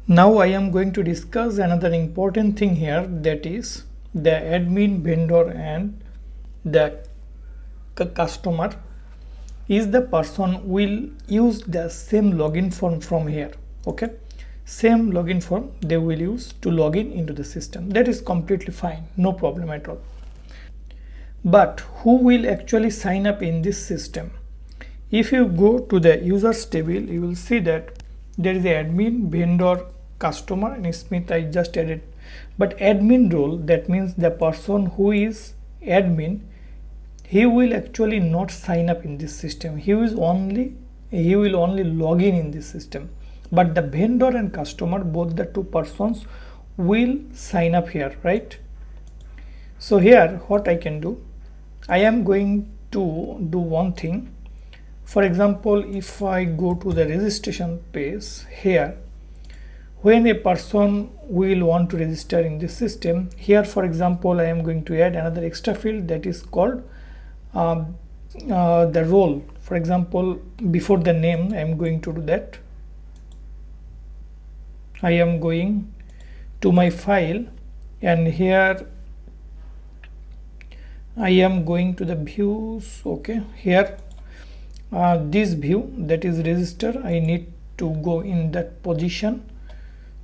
Now I am going to discuss another important thing here, that is the admin, vendor and the customer is the person will use the same login form from here. Okay, same login form they will use to log in into the system. That is completely fine, no problem at all. But who will actually sign up in this system? If you go to the users table, you will see that there is the admin, vendor, customer and Smith I just added. But admin role, that means the person who is admin, he will actually not sign up in this system. He will only log in this system. But the vendor and customer, both the two persons will sign up here, right? So here what I can do, I am going to do one thing. For example, if I go to the registration page here, when a person will want to register in this system, here for example I am going to add another extra field that is called the role. For example, before the name I am going to do that. I am going to my file and here I am going to the views. Okay, here this view, that is register, I need to go in that position.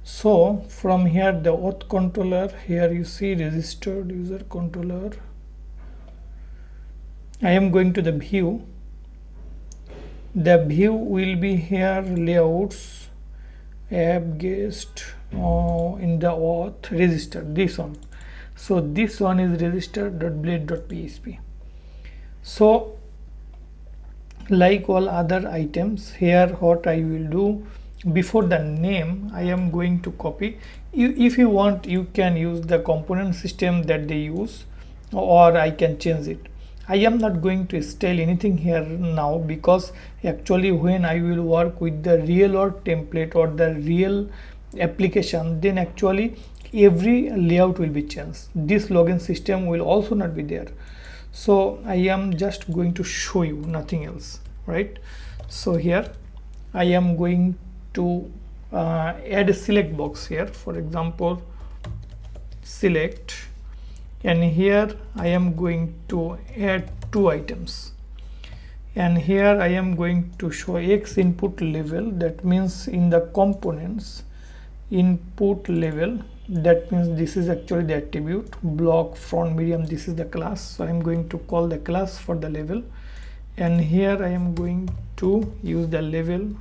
So from here the auth controller, here you see registered user controller, I am going to the view. The view will be here layouts, app guest, in the auth register, this one. So this one is register.blade.php. So like all other items, here what I will do, before the name I am going to copy. If you want, you can use the component system that they use, or I can change it. I am not going to style anything here now, because actually when I will work with the real world template or the real application, then actually every layout will be changed. This login system will also not be there. So I am just going to show you, nothing else, right? So here I am going to add a select box here, for example select, and here I am going to add two items, and here I am going to show X input level, that means in the components input level, that means this is actually the attribute block front medium, this is the class. So I am going to call the class for the level, and here I am going to use the level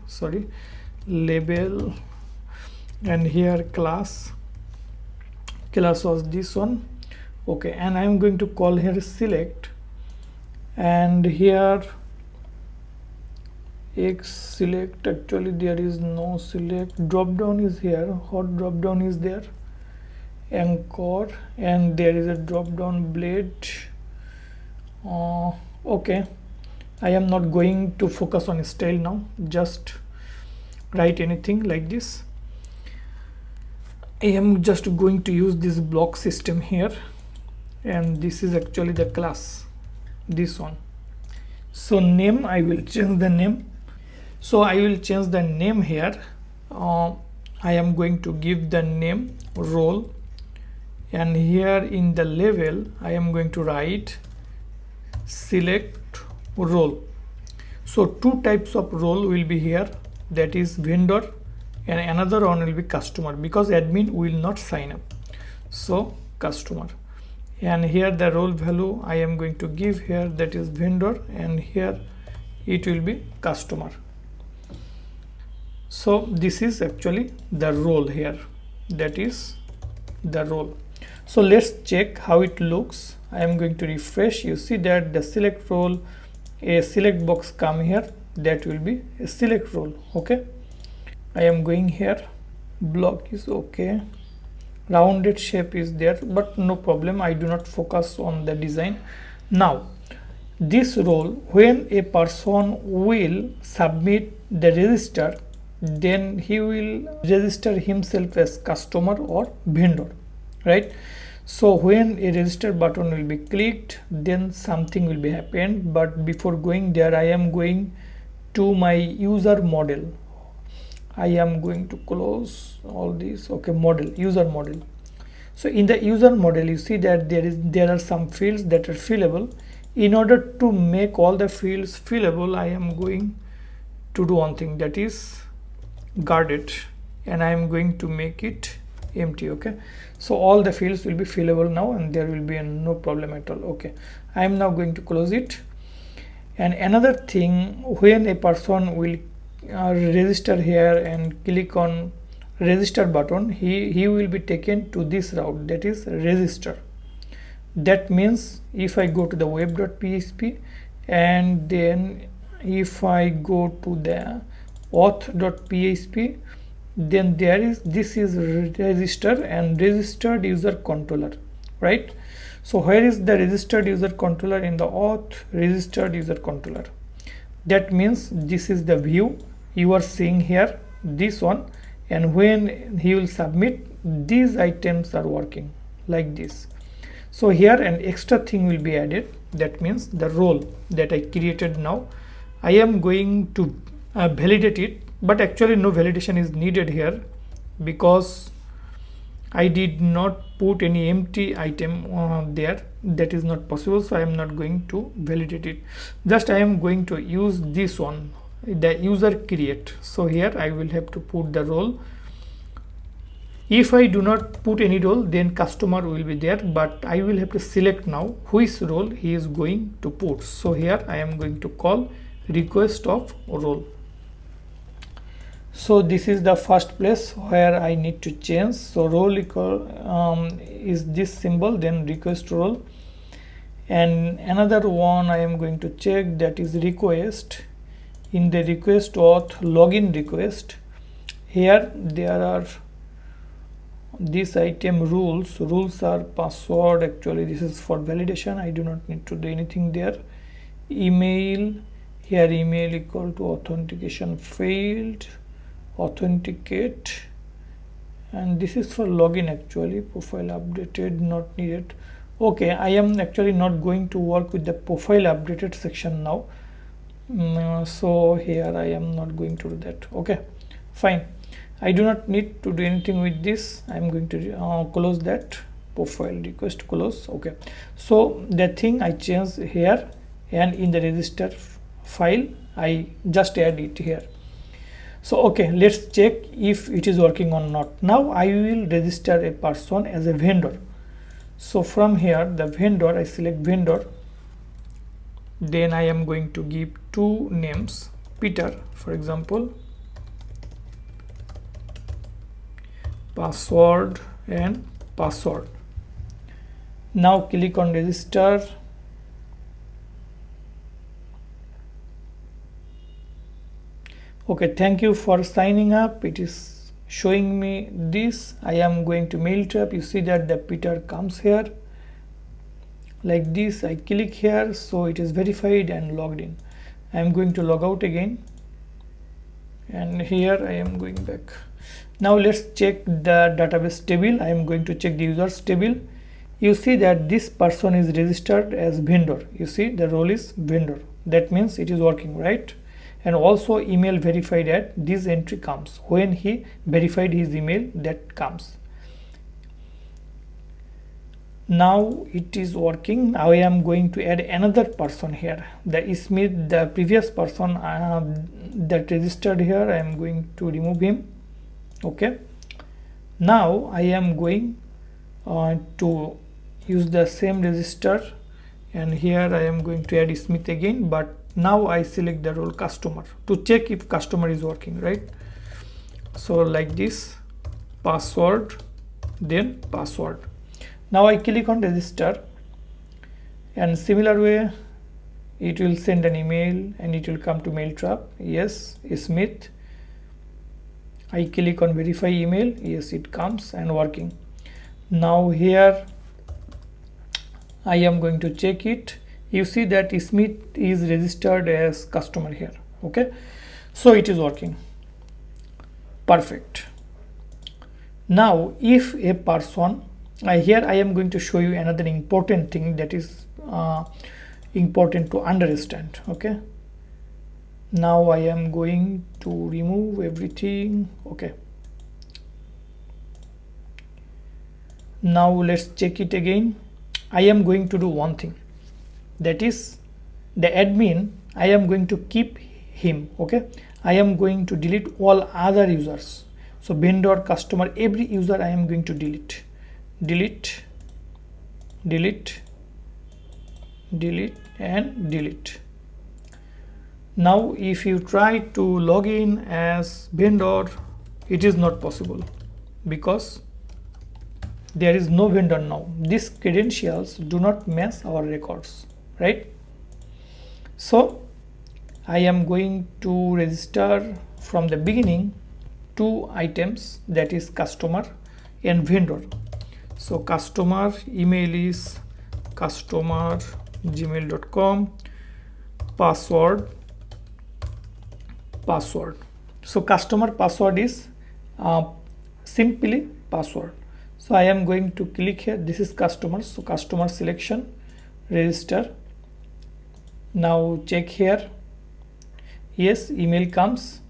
and here class was this one. Okay, and I am going to call here select, and here X select, actually there is no select, drop down is here, hot drop down is there, anchor, and there is a drop down blade. Okay, I am not going to focus on style now, just write anything like this. I am just going to use this block system here, and this is actually the class, this one. So name, I will change the name. So I will change the name here. I am going to give the name role, and here in the level I am going to write select role. So two types of role will be here, that is vendor, and another one will be customer, because admin will not sign up. So customer, and here the role value I am going to give here, that is vendor, and here it will be customer. So this is actually the role here, that is the role. So let's check how it looks. I am going to refresh. You see that the select role, a select box come here, that will be a select role. Okay, I am going here, block is okay, rounded shape is there, but no problem, I do not focus on the design. Now this role, when a person will submit the register, then he will register himself as customer or vendor, right? So when a register button will be clicked, then something will be happened. But before going there, I am going to my user model. I am going to close all these. Okay, model, user model. So in the user model, you see that there are some fields that are fillable. In order to make all the fields fillable, I am going to do one thing, that is guard it, and I am going to make it empty. Okay, so all the fields will be fillable now, and there will be no problem at all. Okay, I am now going to close it. And another thing, when a person will register here and click on register button, he will be taken to this route, that is register. That means if I go to the web.php and then if I go to the auth.php, then this is register and registered user controller, right? So where is the registered user controller? In the auth registered user controller. That means this is the view you are seeing here, this one, and when he will submit, these items are working like this. So here an extra thing will be added, that means the role that I created now, I am going to validate it, but actually no validation is needed here because I did not put any empty item there. That is not possible, so I am not going to validate it. Just I am going to use this one, the user create. So here I will have to put the role. If I do not put any role, then customer will be there, but I will have to select now which role he is going to put. So here I am going to call request of role. So this is the first place where I need to change. So role is this symbol, then request role. And another one I am going to check, that is request. In the request auth login request, here there are this item rules are password. Actually this is for validation, I do not need to do anything there. Email, here email equal to authentication failed, authenticate, and this is for login. Actually profile updated, not needed. Okay, I am actually not going to work with the profile updated section now. So here I am not going to do that. Okay, fine, I do not need to do anything with this. I am going to close that profile request, close. Okay, so the thing I changed here, and in the register file I just add it here. So okay, let's check if it is working or not. Now I will register a person as a vendor. So from here, the vendor, I select vendor, then I am going to give two names, Peter for example, password and password. Now click on register. Okay, thank you for signing up. It is showing me this. I am going to mail trap. You see that the Peter comes here like this. I click here, so it is verified and logged in. I am going to log out again, and here I am going back. Now let's check the database table. I am going to check the users table. You see that this person is registered as vendor. You see the role is vendor. That means it is working, right? And also email verified at this entry comes when he verified his email, that comes. Now it is working. Now I am going to add another person here, the Smith, the previous person that registered here. I am going to remove him. Okay, now I am going to use the same register, and here I am going to add Smith again, but now I select the role customer to check if customer is working, right? So like this, password, then password. Now I click on register, and similar way it will send an email and it will come to mail trap. Yes, Smith. I click on verify email. Yes, it comes and working. Now here I am going to check it. You see that Smith is registered as customer here. Okay, so it is working perfect. Now if a person, here I am going to show you another important thing that is important to understand. Okay, Now I am going to remove everything. Okay, now let's check it again. I am going to do one thing, that is the admin. I am going to keep him. Okay, I am going to delete all other users. So vendor, customer, every user I am going to delete, delete, delete, delete and delete. Now if you try to log in as vendor, it is not possible because there is no vendor now. These credentials do not match our records, right? So I am going to register from the beginning two items, that is customer and vendor. So customer email is customer@gmail.com, password. So customer password is simply password. So I am going to click here. This is customer. So customer selection, register. Now check here. Yes, email comes.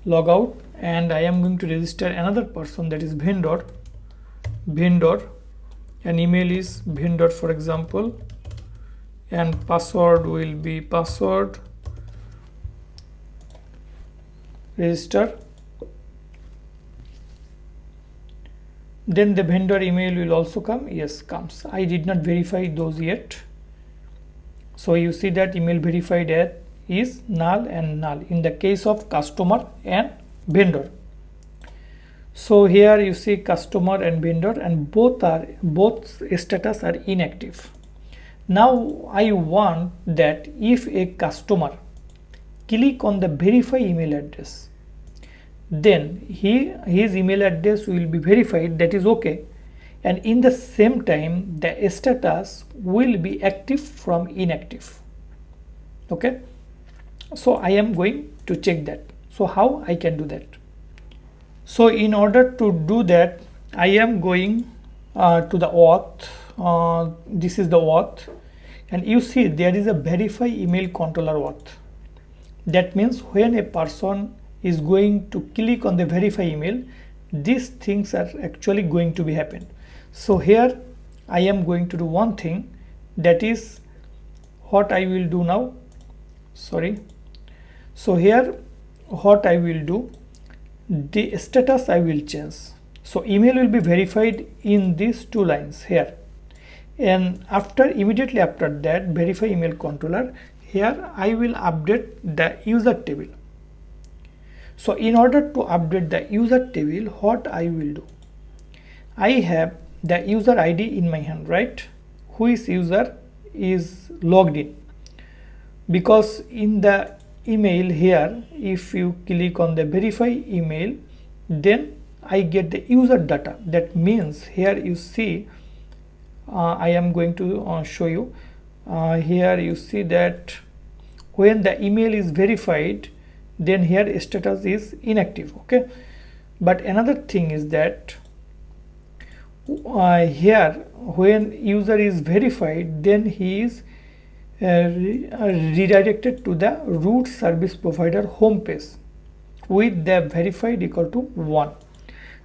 Log out, and I am going to register another person, that is vendor. And email is vendor, for example, and password will be password. Register. Then the vendor email will also come. Yes, comes. I did not verify those yet. So you see that email verified at is null and null in the case of customer and vendor. So here you see customer and vendor, and both status are inactive. Now I want that if a customer click on the verify email address, then his email address will be verified, that is okay, and in the same time the status will be active from inactive. Okay, so I am going to check that. So how I can do that? So in order to do that, I am going to the auth. This is the auth, and you see there is a verify email controller auth. That means when a person is going to click on the verify email, these things are actually going to be happen. So here I am going to do one thing, that is what I will do now. Sorry. So here what I will do, the status I will change. So email will be verified in these two lines here, and immediately after that verify email controller, here I will update the user table. So in order to update the user table, what I will do, I have the user ID in my hand, right? Who is user is logged in, because in the email here, if you click on the verify email, then I get the user data. That means here you see, I am going to show you. Here you see that when the email is verified, then here status is inactive. Okay, but another thing is that here when user is verified, then he is redirected to the root service provider home page with the verified equal to 1.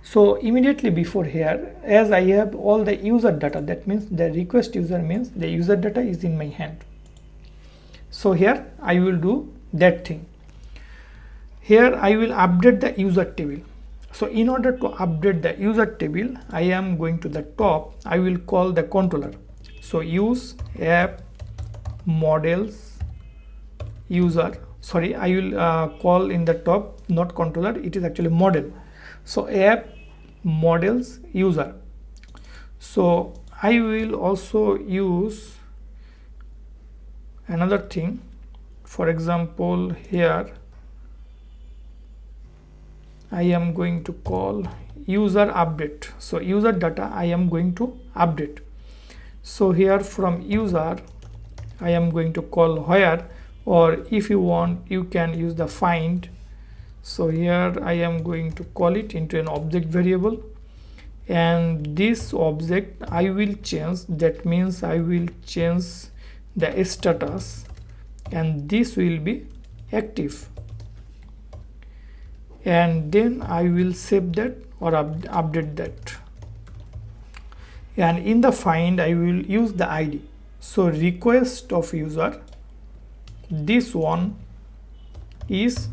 So immediately before here, as I have all the user data, that means the request user means the user data is in my hand. So here I will do that thing. Here I will update the user table. So in order to update the user table, I am going to the top. I will call the controller. So use app models user. Sorry, I will call in the top, not controller, it is actually model. So app models user. So I will also use another thing. For example, here I am going to call user update. So user data I am going to update. So here from user I am going to call where, or if you want you can use the find. So here I am going to call it into an object variable, and this object I will change. That means I will change the status, and this will be active, and then I will save that or update that. And in the find I will use the ID. So request of user, this one is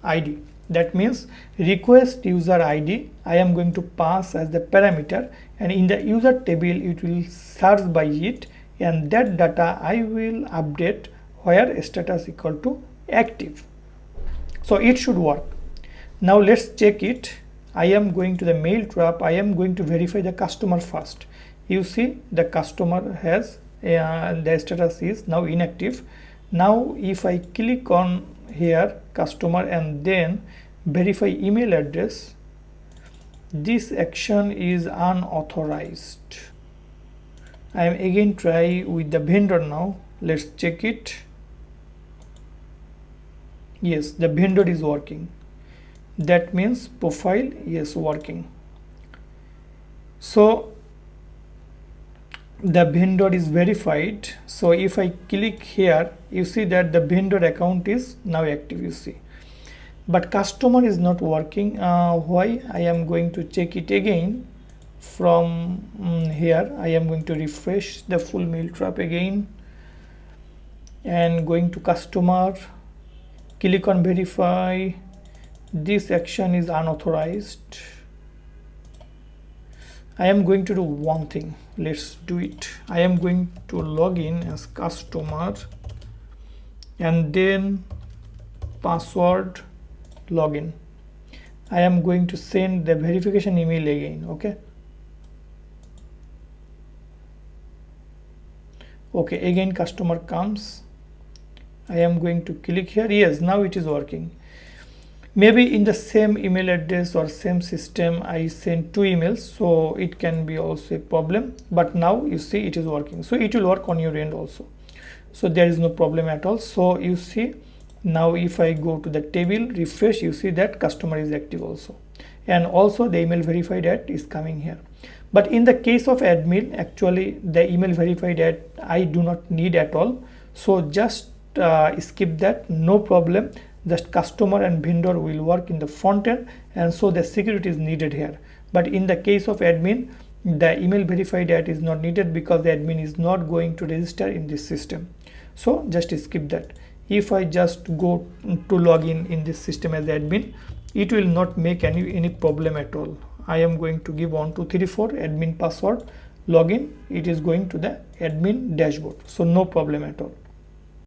ID. That means request user ID I am going to pass as the parameter, and in the user table it will search by it, and that data I will update where status equal to active. So it should work. Now let's check it. I am going to the mail trap. I am going to verify the customer first. You see the customer has the status is now inactive. Now if I click on here customer and then verify email address, this action is unauthorized. I am again try with the vendor now. Let's check it. Yes, the vendor is working. That means profile is working. So the vendor is verified. So if I click here, you see that the vendor account is now active, you see, but customer is not working. Why? I am going to check it again from here. I am going to refresh the full mail trap again and going to customer, click on verify. This action is unauthorized. I am going to do one thing. Let's do it. I am going to log in as customer and then password login. I am going to send the verification email again. Okay, again customer comes. I am going to click here. Yes, now it is working. Maybe in the same email address or same system I sent 2 emails, so it can be also a problem, but now you see it is working. So it will work on your end also, so there is no problem at all. So you see now if I go to the table, refresh, you see that customer is active also, and also the email verified at is coming here. But in the case of admin, actually the email verified at I do not need at all, so just skip that, no problem. Just customer and vendor will work in the front end, and so the security is needed here. But in the case of admin, the email verified at is not needed because the admin is not going to register in this system. So just skip that. If I just go to login in this system as admin, it will not make any problem at all. I am going to give 1234 admin password login. It is going to the admin dashboard, so no problem at all.